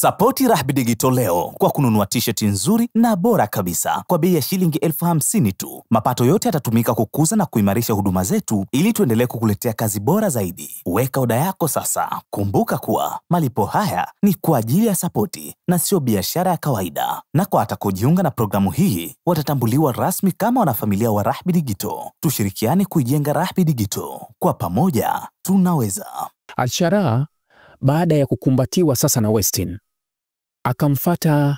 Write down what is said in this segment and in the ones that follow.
Sapoti Rahby Digital leo kwa kununua t-shirt nzuri na bora kabisa kwa bei ya shilingi 50,000 tu. Mapato yote yatatumika kukuza na kuimarisha huduma zetu ili tuendelee kukuletea kazi bora zaidi. Weka oda yako sasa. Kumbuka kuwa malipo haya ni kwa ajili ya sapoti na sio biashara ya kawaida. Na kwa atakaojiunga na programu hii watatambuliwa rasmi kama wanafamilia wa Rahby Digital. Tushirikiane kuijenga Rahby Digital. Kwa pamoja tunaweza. Al-Sharaa baada ya kukumbatiwa sasa na Westin akamfata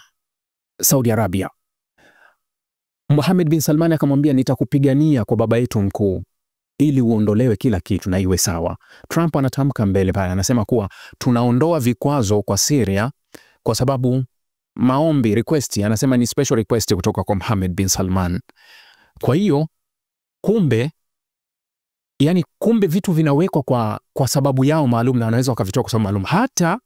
Saudi Arabia. Mohammed bin Salman akamwambia, nitakupigania kwa baba yetu mkuu ili uondolewe kila kitu na iwe sawa. Trump anatamka mbele pale, anasema kuwa tunaondoa vikwazo kwa Syria kwa sababu maombi request, anasema ni special request kutoka kwa Mohammed bin Salman. Kwa hiyo kumbe vitu vinawekwa kwa sababu yao maalum na wanaweza wakavitoa kwa sababu maalum. Hata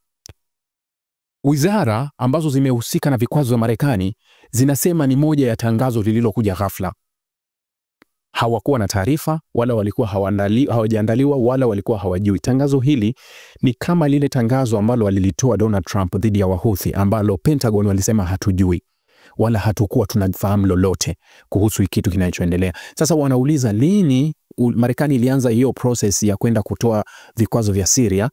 wizara ambazo zimehusika na vikwazo vya Marekani zinasema ni moja ya tangazo lililokuja ghafla. Hawakuwa na taarifa, wala walikuwa hawajaandaliwa, wala walikuwa hawajui. Tangazo hili ni kama lile tangazo ambalo walilitoa Donald Trump dhidi ya Wahuthi, ambalo Pentagon walisema hatujui wala hatukuwa tunafahamu lolote kuhusu kitu kinachoendelea. Sasa wanauliza lini Marekani ilianza hiyo process ya kwenda kutoa vikwazo vya Syria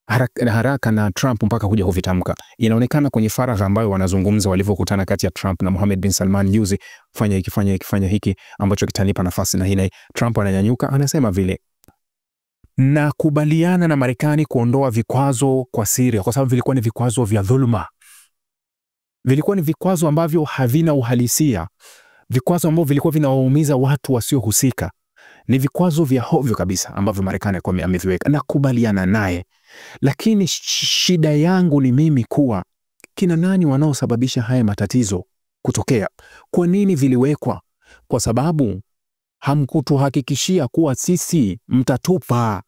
haraka na Trump mpaka kuja kuvitamka. Inaonekana kwenye faragha ambayo wanazungumza walivyokutana kati ya Trump na Mohammed bin Salman juzi, fanya hiki ambacho kitanipa nafasi na hii. Trump ananyanyuka anasema vile, nakubaliana na Marekani kuondoa vikwazo kwa Syria kwa sababu vilikuwa ni vikwazo vya dhuluma. Vilikuwa ni vikwazo ambavyo havina uhalisia, vikwazo ambavyo vilikuwa vinawaumiza watu wasiohusika. Ni vikwazo vya hovyo kabisa ambavyo Marekani ameviweka. Nakubaliana naye. Lakini shida yangu ni mimi kuwa kina nani wanaosababisha haya matatizo kutokea? Kwa nini viliwekwa? Kwa sababu hamkutuhakikishia kuwa sisi mtatupa.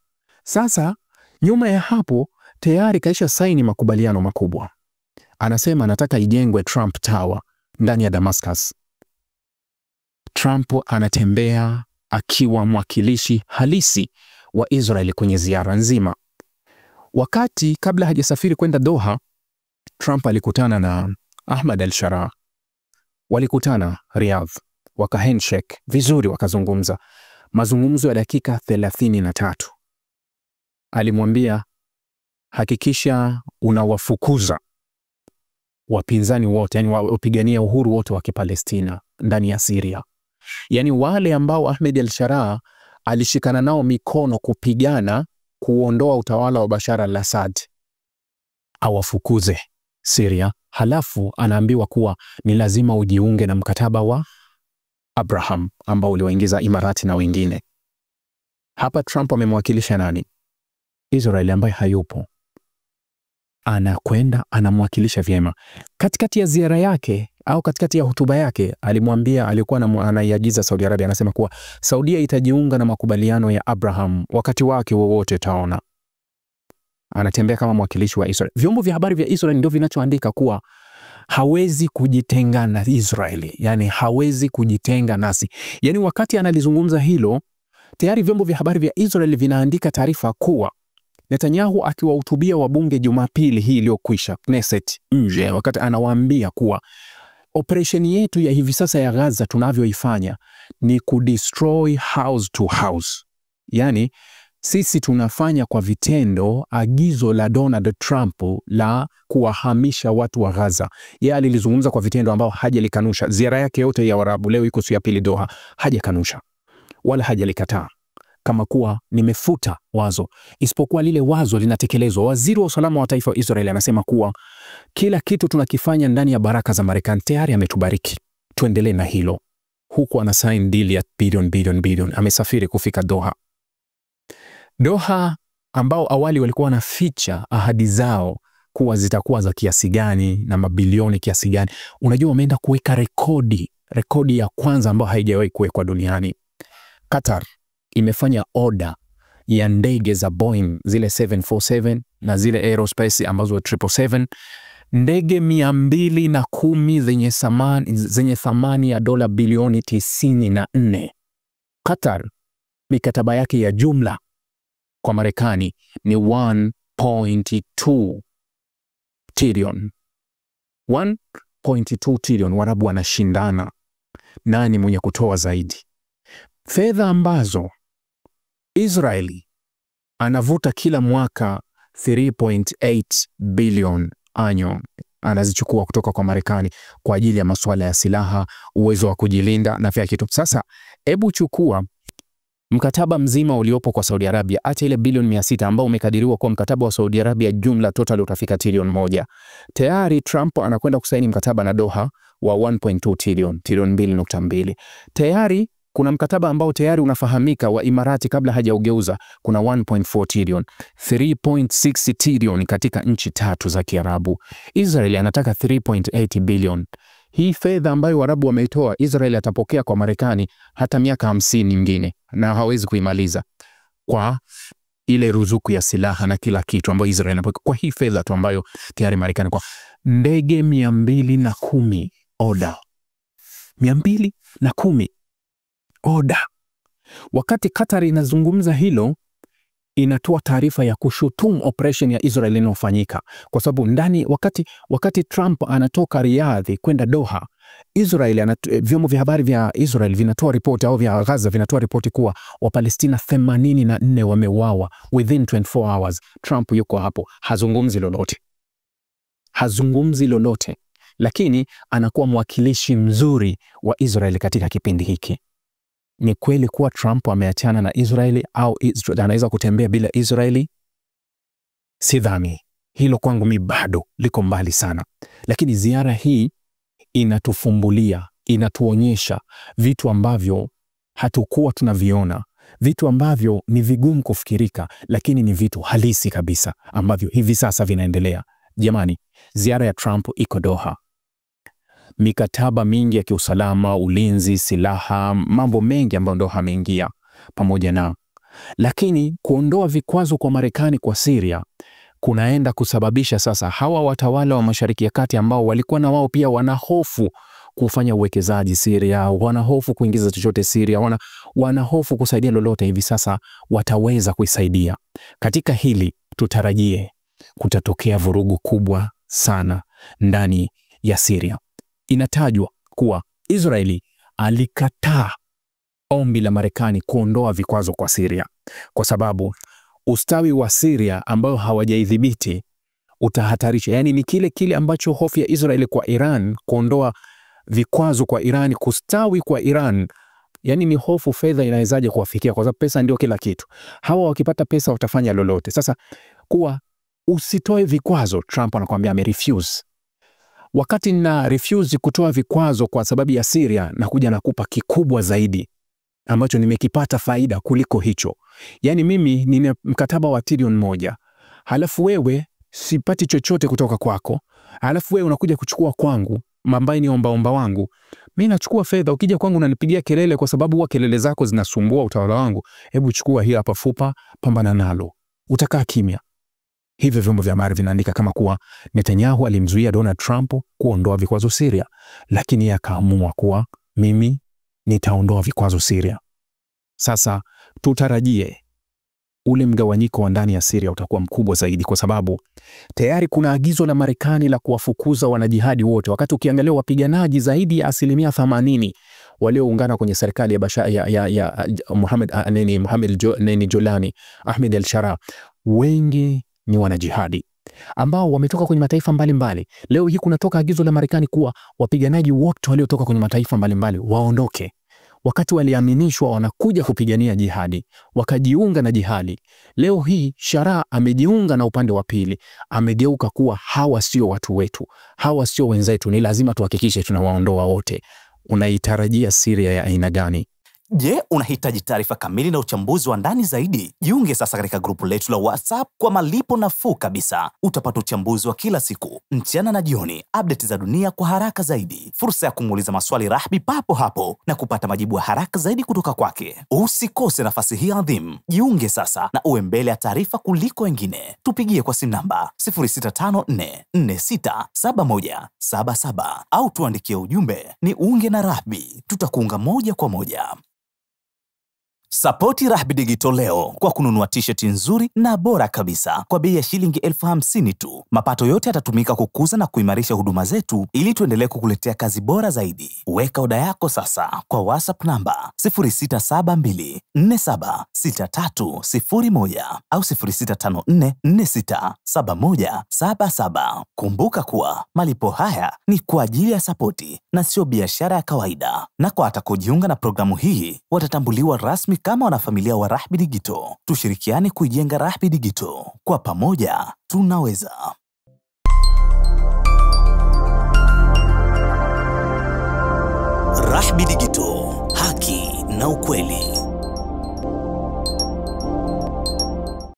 Sasa nyuma ya hapo tayari kaisha saini makubaliano makubwa. Anasema anataka ijengwe Trump Tower ndani ya Damascus. Trump anatembea akiwa mwakilishi halisi wa Israeli kwenye ziara nzima. Wakati kabla hajasafiri kwenda Doha, Trump alikutana na Ahmed Al-Sharaa. Walikutana Riyadh, wakahandshake vizuri, wakazungumza mazungumzo ya dakika 33. Alimwambia, hakikisha unawafukuza wapinzani wote, yani wapigania uhuru wote wa Palestina ndani ya Syria. Yani wale ambao Ahmed Al-Sharaa alishikana nao mikono kupigana kuondoa utawala wa Bashar al-Assad, awafukuze Syria. Halafu anaambiwa kuwa ni lazima ujiunge na mkataba wa Abraham ambao uliwaingiza Imarati na wengine. Hapa Trump amemwakilisha nani? Israeli ambaye hayupo. Anakwenda anamwakilisha vyema. Katikati ya ziara yake au katikati ya hotuba yake alimwambia, alikuwa anaiagiza Saudi Arabia, anasema kuwa Saudia itajiunga na makubaliano ya Abraham wakati wake wowote taona. Anatembea kama mwakilishi wa Israel. Vyombo vya habari vya Israel ndio vinachoandika kuwa hawezi kujitenga na Israeli, yani hawezi kujitenga nasi. Yani wakati analizungumza hilo, tayari vyombo vya habari vya Israel vinaandika taarifa kuwa Netanyahu akiwahutubia wabunge Jumapili hii iliyokwisha Knesset nje, wakati anawaambia kuwa operation yetu ya hivi sasa ya Gaza tunavyoifanya ni kudestroy house to house. Yani sisi tunafanya kwa vitendo agizo la Donald Trump la kuwahamisha watu wa Gaza. Yeye alilizungumza kwa vitendo ambao hajalikanusha. Ziara yake yote ya Arabu leo iko siku ya pili Doha, hajakanusha wala hajalikataa kama kuwa nimefuta wazo, isipokuwa lile wazo linatekelezwa. Waziri wa usalama wa taifa wa Israeli anasema kuwa kila kitu tunakifanya ndani ya baraka za Marekani, tayari ametubariki, tuendelee na hilo. Huku ana sign deal ya billion. Amesafiri kufika Doha ambao awali walikuwa wanaficha ahadi zao kuwa zitakuwa za kiasi gani na mabilioni kiasi gani. Unajua wameenda kuweka rekodi ya kwanza ambayo haijawahi kuwekwa duniani. Qatar imefanya order ya ndege za Boeing zile 747 na zile aerospace ambazo 777, ndege 210 zenye thamani ya dola bilioni 94. Qatar mikataba yake ya jumla kwa Marekani ni 1.2 trillion. 1.2 trillion. Waarabu wanashindana nani mwenye kutoa zaidi. Fedha ambazo Israeli anavuta kila mwaka 3.8 billion annual anazichukua kutoka kwa Marekani kwa ajili ya masuala ya silaha, uwezo wa kujilinda na vya kitu. Sasa hebu chukua mkataba mzima uliopo kwa Saudi Arabia, acha ile bilioni 600 ambao umekadiriwa kwa mkataba wa Saudi Arabia jumla total utafika trilioni 1. Tayari Trump anakwenda kusaini mkataba na Doha wa 1.2 trillion, trilioni 2.2. Tayari kuna mkataba ambao tayari unafahamika wa Imarati kabla hajaugeuza, kuna 1.4 trillion, 3.6 trillion katika nchi 3 za Kiarabu. Israeli anataka 3.8 billion. Hii fedha ambayo Waarabu wameitoa, Israeli atapokea kwa Marekani hata miaka 50 nyingine na hawezi kuimaliza kwa ile ruzuku ya silaha na kila kitu ambayo Israeli anapokea kwa hii fedha tu ambayo tayari Marekani kwa ndege 210 order. 210 order. Wakati Qatar inazungumza hilo, inatoa taarifa ya kushutumu operation ya Israel inayofanyika, kwa sababu ndani wakati Trump anatoka Riyadh kwenda Doha, Israel vyombo vya habari vya Israel vinatoa ripoti, au vya Gaza vinatoa ripoti kuwa Wapalestina 84 wameuawa within 24 hours. Trump yuko hapo, hazungumzi lolote, lakini anakuwa mwakilishi mzuri wa Israel katika kipindi hiki. Ni kweli kuwa Trump ameachana na Israeli au anaweza kutembea bila Israeli? Sidhani. Hilo kwangu mi bado liko mbali sana. Lakini ziara hii inatufumbulia, inatuonyesha vitu ambavyo hatukuwa tunaviona, vitu ambavyo ni vigumu kufikirika, lakini ni vitu halisi kabisa ambavyo hivi sasa vinaendelea. Jamani, ziara ya Trump iko Doha. Mikataba mingi ya kiusalama, ulinzi, silaha, mambo mengi ambayo Doha ameingia pamoja na. Lakini kuondoa vikwazo kwa Marekani kwa Syria kunaenda kusababisha sasa hawa watawala wa Mashariki ya Kati ambao walikuwa na wao pia wanahofu kufanya uwekezaji Syria, wanahofu kuingiza chochote Syria, wanahofu kusaidia lolote, hivi sasa wataweza kuisaidia. Katika hili tutarajie kutatokea vurugu kubwa sana ndani ya Syria. Inatajwa kuwa Israeli alikataa ombi la Marekani kuondoa vikwazo kwa Syria kwa sababu ustawi wa Syria ambao hawajaidhibiti utahatarisha. Yani ni kile ambacho hofu ya Israeli kwa Iran, kuondoa vikwazo kwa Iran, kustawi kwa Iran. Yani ni hofu fedha inawezaje kuwafikia, kwa sababu pesa ndio kila kitu. Hawa wakipata pesa watafanya lolote. Sasa kuwa usitoe vikwazo, Trump anakuambia refuse. Wakati na refuse kutoa vikwazo kwa sababu ya Syria, na kuja nakupa kikubwa zaidi ambacho nimekipata faida kuliko hicho. Yani mimi nina mkataba wa trilioni 1, halafu wewe sipati chochote kutoka kwako, halafu wewe unakuja kuchukua kwangu mambai ni omba wangu. Mimi nachukua fedha, ukija kwangu unanipigia kelele kwa sababu huwa kelele zako zinasumbua utawala wangu. Hebu chukua hii hapa fupa, pambana nalo. Utakaa kimya. Hivyo vyombo vya habari vinaandika kama kuwa Netanyahu alimzuia Donald Trump kuondoa vikwazo Syria, lakini akaamua kuwa mimi nitaondoa vikwazo Syria. Sasa tutarajie ule mgawanyiko wa ndani ya Syria utakuwa mkubwa zaidi, kwa sababu tayari kuna agizo la Marekani la kuwafukuza wanajihadi wote. Wakati ukiangalia wapiganaji zaidi ya 80% walioungana kwenye serikali ya Ahmed al-Sharaa, wengi ni wanajihadi ambao wametoka kwenye mataifa mbalimbali. Leo hii kunatoka agizo la Marekani kuwa wapiganaji wote waliotoka kwenye mataifa mbalimbali waondoke. Wakati waliaminishwa wanakuja kupigania jihadi, wakajiunga na jihadi. Leo hii Sharaa amejiunga na upande wa pili, amegeuka kuwa hawa sio watu wetu, hawa sio wenzetu, ni lazima tuhakikishe tunawaondoa wote. Unaitarajia Syria ya aina gani? Je, unahitaji taarifa kamili na uchambuzi wa ndani zaidi? Jiunge sasa katika grupu letu la WhatsApp kwa malipo nafuu kabisa. Utapata uchambuzi wa kila siku, mchana na jioni, update za dunia kwa haraka zaidi, fursa ya kumuuliza maswali Rahbi papo hapo na kupata majibu ya haraka zaidi kutoka kwake. Usikose nafasi hii adhimu. Jiunge sasa na uwe mbele ya taarifa kuliko wengine. Tupigie kwa simu namba 0654467177 au tuandikie ujumbe ni unge na Rahbi. Tutakuunga moja kwa moja. Sapoti Rahby Digital leo kwa kununua t-shirt nzuri na bora kabisa kwa bei ya shilingi 50,000 tu. Mapato yote yatatumika kukuza na kuimarisha huduma zetu ili tuendelee kukuletea kazi bora zaidi. Weka oda yako sasa kwa WhatsApp namba 0672476301 au 0654467177. Kumbuka kuwa malipo haya ni kwa ajili ya sapoti na sio biashara ya kawaida. Na kwa atakaojiunga na programu hii watatambuliwa rasmi kama wanafamilia wa Rahby Digital. Tushirikiane kuijenga Rahby Digital. Kwa pamoja tunaweza. Rahby Digital, haki na ukweli.